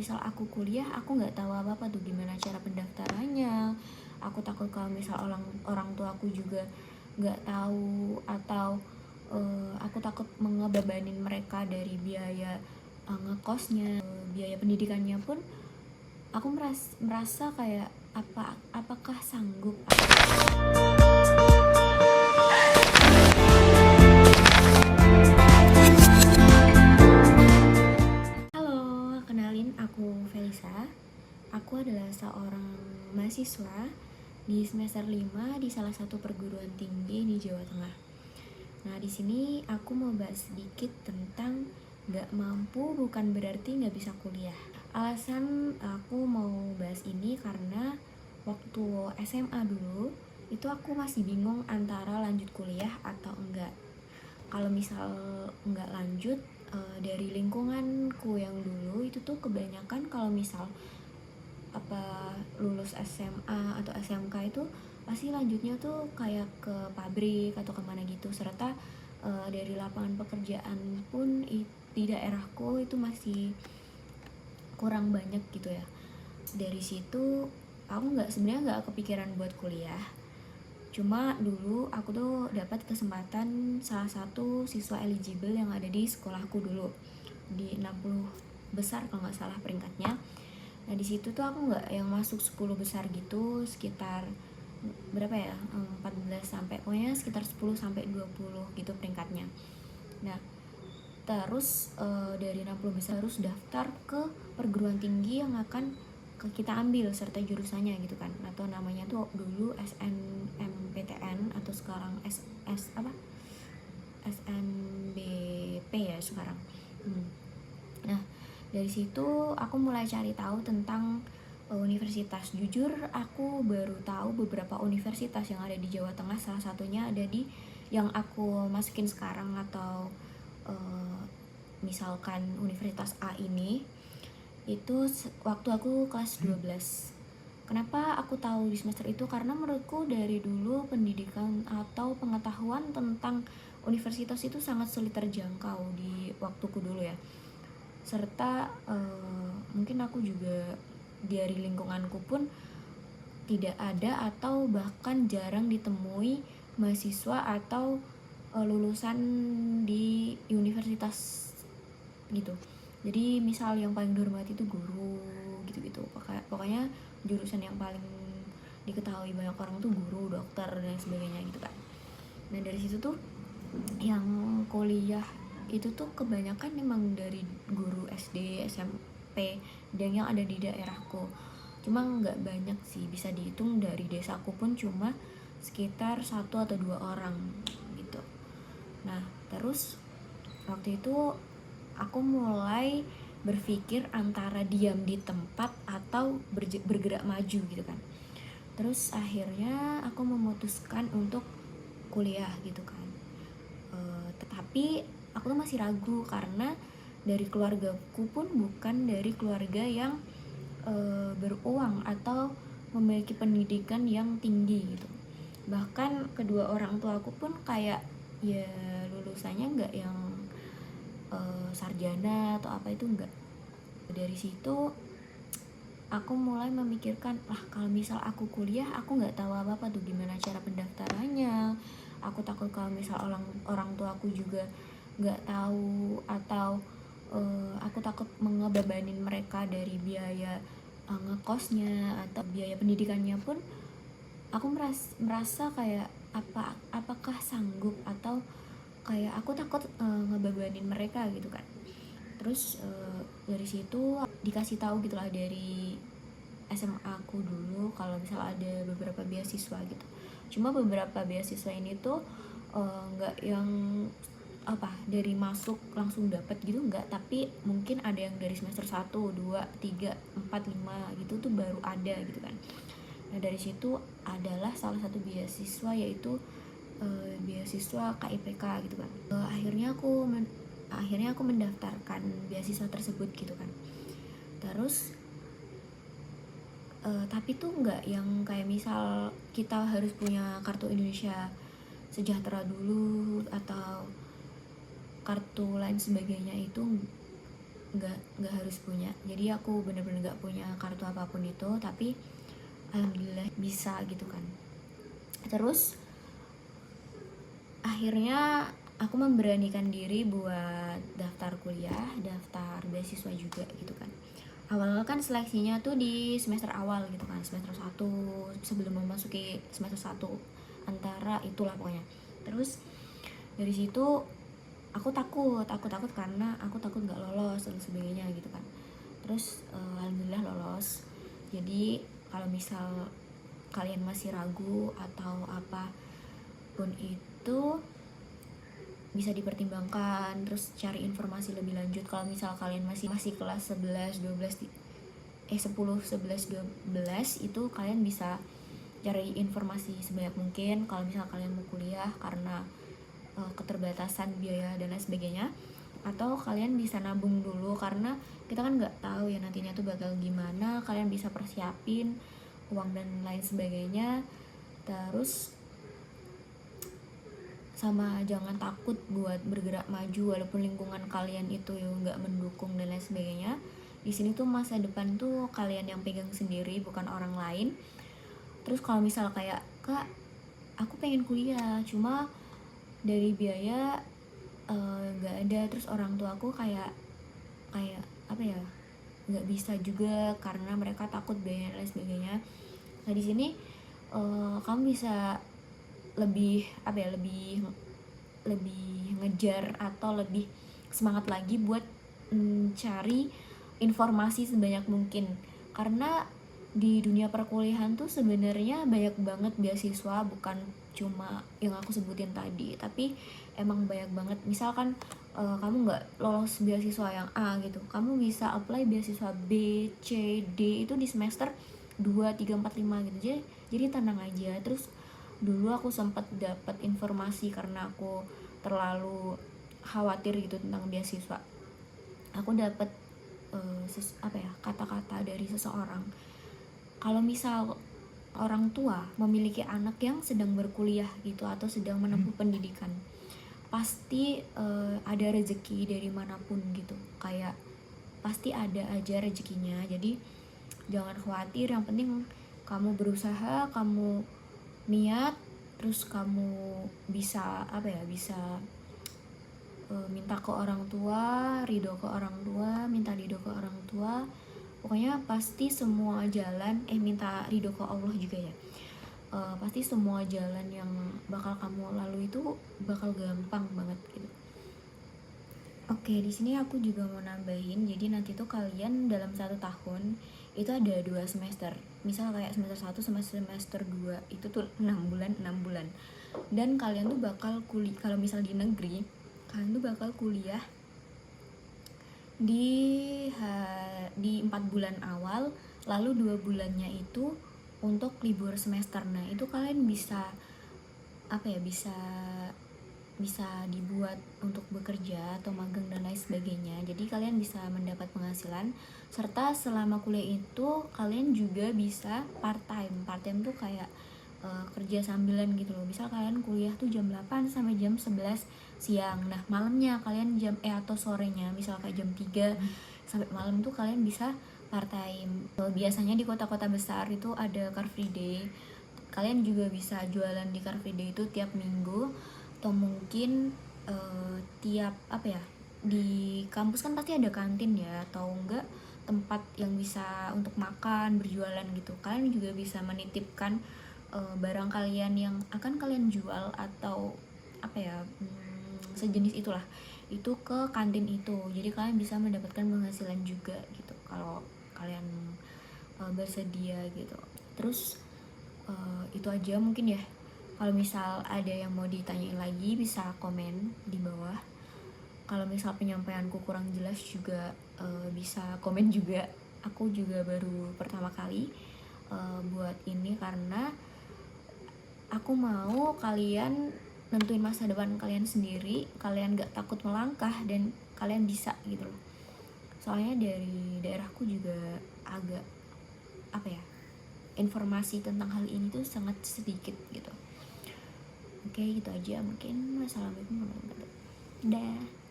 misal aku kuliah aku nggak tahu apa-apa tuh gimana cara pendaftarannya. Aku takut kalau misal orang orang tua aku juga nggak tahu, atau aku takut mengebebanin mereka dari biaya ngekosnya, biaya pendidikannya pun aku merasa kayak apakah sanggup. Halo, kenalin aku Felisa. Aku adalah seorang mahasiswa di semester 5 di salah satu perguruan tinggi di Jawa Tengah. Nah, di sini aku mau bahas sedikit tentang nggak mampu bukan berarti nggak bisa kuliah. Alasan aku mau bahas ini karena waktu SMA dulu itu aku masih bingung antara lanjut kuliah atau enggak. Kalau misal nggak lanjut, dari lingkunganku yang dulu itu tuh kebanyakan kalau misal lulus SMA atau SMK itu pasti lanjutnya tuh kayak ke pabrik atau kemana gitu, serta dari lapangan pekerjaan pun di daerahku itu masih kurang banyak gitu ya. Dari situ aku sebenarnya nggak kepikiran buat kuliah. Cuma dulu aku tuh dapat kesempatan salah satu siswa eligible yang ada di sekolahku dulu, di 60 besar kalau nggak salah peringkatnya. Nah di situ tuh aku nggak yang masuk 10 besar gitu, sekitar berapa ya, 14 sampai pokoknya sekitar 10 sampai 20 gitu peringkatnya. Nah terus dari 60 besar harus daftar ke perguruan tinggi yang akan kita ambil serta jurusannya gitu kan, atau namanya tuh dulu SNMPTN atau sekarang SNBP ya sekarang. Nah dari situ aku mulai cari tahu tentang universitas. Jujur aku baru tahu beberapa universitas yang ada di Jawa Tengah, salah satunya ada di yang aku masukin sekarang, atau misalkan Universitas A ini itu waktu aku kelas 12. Kenapa aku tahu di semester itu? Karena menurutku dari dulu pendidikan atau pengetahuan tentang universitas itu sangat sulit terjangkau di waktuku dulu ya. Serta mungkin aku juga dari lingkunganku pun tidak ada atau bahkan jarang ditemui mahasiswa atau lulusan di universitas gitu. Jadi misal yang paling dihormati itu guru gitu-gitu. Pokoknya jurusan yang paling diketahui banyak orang tuh guru, dokter dan sebagainya gitu kan. Nah dari situ tuh yang kuliah itu tuh kebanyakan memang dari guru SD, SMP dan yang ada di daerahku. Cuma nggak banyak sih, bisa dihitung dari desaku pun cuma sekitar 1 atau 2 orang gitu. Nah terus waktu itu aku mulai berpikir antara diam di tempat atau bergerak maju gitu kan. Terus akhirnya aku memutuskan untuk kuliah gitu kan. Tetapi aku tuh masih ragu karena dari keluargaku pun bukan dari keluarga yang beruang atau memiliki pendidikan yang tinggi gitu. Bahkan kedua orang tua aku pun kayak ya lulusannya nggak yang sarjana atau apa, itu enggak. Dari situ aku mulai memikirkan, kalau misal aku kuliah aku nggak tahu apa-apa tuh gimana cara pendaftarannya. Aku takut kalau misal orang tua aku juga nggak tahu, atau aku takut mengebebanin mereka dari biaya ngekosnya atau biaya pendidikannya pun aku merasa kayak apakah sanggup, atau kayak aku takut ngebebanin mereka gitu kan. Terus dari situ dikasih tahu gitulah dari SMA aku dulu kalau misal ada beberapa beasiswa gitu. Cuma beberapa beasiswa ini tuh nggak yang dari masuk langsung dapat gitu, nggak, tapi mungkin ada yang dari semester 1, 2, 3, 4, 5 gitu tuh baru ada gitu kan. Nah dari situ adalah salah satu beasiswa, yaitu beasiswa KIPK gitu kan. Akhirnya aku mendaftarkan beasiswa tersebut gitu kan. Terus tapi tuh nggak yang kayak misal kita harus punya kartu Indonesia Sejahtera dulu atau kartu lain sebagainya, itu nggak harus punya. Jadi aku bener-bener nggak punya kartu apapun itu, tapi alhamdulillah bisa gitu kan. Terus akhirnya aku memberanikan diri buat daftar kuliah, daftar beasiswa juga gitu kan. Awal kan seleksinya tuh di semester awal gitu kan, semester 1 sebelum memasuki semester 1 antara itulah pokoknya. Terus dari situ aku takut karena aku takut nggak lolos dan sebagainya gitu kan. Terus alhamdulillah lolos. Jadi kalau misal kalian masih ragu atau apapun itu bisa dipertimbangkan, terus cari informasi lebih lanjut. Kalau misal kalian masih kelas 11, 12 10, 11, 12 itu kalian bisa cari informasi sebanyak mungkin kalau misal kalian mau kuliah karena keterbatasan biaya dan lain sebagainya. Atau kalian bisa nabung dulu karena kita kan nggak tahu ya nantinya tuh bakal gimana. Kalian bisa persiapin uang dan lain sebagainya. Terus sama jangan takut buat bergerak maju walaupun lingkungan kalian itu ya nggak mendukung dan lain sebagainya. Di sini tuh masa depan tuh kalian yang pegang sendiri, bukan orang lain. Terus kalau misal kayak, Kak, aku pengen kuliah cuma dari biaya nggak ada, terus orang tua aku kayak apa ya, nggak bisa juga karena mereka takut biaya dan lain sebagainya. Nah di sini kamu bisa lebih lebih ngejar atau lebih semangat lagi buat cari informasi sebanyak mungkin, karena di dunia perkuliahan tuh sebenarnya banyak banget beasiswa, bukan cuma yang aku sebutin tadi, tapi emang banyak banget. Misalkan kamu nggak lolos beasiswa yang A gitu, kamu bisa apply beasiswa B, C, D itu di semester 2, 3, 4, 5 gitu. Jadi tenang aja. Terus dulu aku sempat dapat informasi karena aku terlalu khawatir gitu tentang beasiswa. Aku dapat kata-kata dari seseorang, kalau misal orang tua memiliki anak yang sedang berkuliah gitu atau sedang menempuh pendidikan, pasti ada rezeki dari manapun gitu, kayak pasti ada aja rezekinya. Jadi jangan khawatir, yang penting kamu berusaha, kamu niat, terus kamu bisa minta ke orang tua, ridho ke orang tua, minta ridho ke orang tua. Pokoknya pasti semua jalan, minta ridho ke Allah juga ya. Pasti semua jalan yang bakal kamu lalui itu bakal gampang banget gitu. Oke, di sini aku juga mau nambahin, jadi nanti tuh kalian dalam 1 tahun itu ada 2 semester. Misal kayak semester 1 sama semester 2 itu tuh 6 bulan. Dan kalian tuh bakal kuliah, kalau misal di negeri, kalian tuh bakal kuliah di 4 bulan awal, lalu 2 bulannya itu untuk libur semester. Nah itu kalian bisa bisa dibuat untuk bekerja atau magang dan lain sebagainya. Jadi kalian bisa mendapat penghasilan, serta selama kuliah itu kalian juga bisa part time tuh kayak kerja sambilan gitu loh. Misal kalian kuliah tuh jam 8 sampai jam 11 siang. Nah malamnya kalian atau sorenya misal kayak jam 3 sampai malam tuh kalian bisa part time. Biasanya di kota-kota besar itu ada Car Free Day. Kalian juga bisa jualan di Car Free Day itu tiap minggu, atau mungkin tiap di kampus kan pasti ada kantin ya, atau enggak tempat yang bisa untuk makan, berjualan gitu. Kalian juga bisa menitipkan barang kalian yang akan kalian jual atau sejenis itulah, itu ke kantin itu. Jadi kalian bisa mendapatkan penghasilan juga gitu kalau kalian bersedia gitu. Terus itu aja mungkin ya. Kalau misal ada yang mau ditanyain lagi bisa komen di bawah. Kalau misal penyampaianku kurang jelas juga bisa komen juga. Aku juga baru pertama kali buat ini karena aku mau kalian nentuin masa depan kalian sendiri, kalian gak takut melangkah dan kalian bisa gitu loh. Soalnya dari daerahku juga agak informasi tentang hal ini tuh sangat sedikit gitu. Oke, gitu aja mungkin. Wassalamualaikum warahmatullahi wabarakatuh. Dah.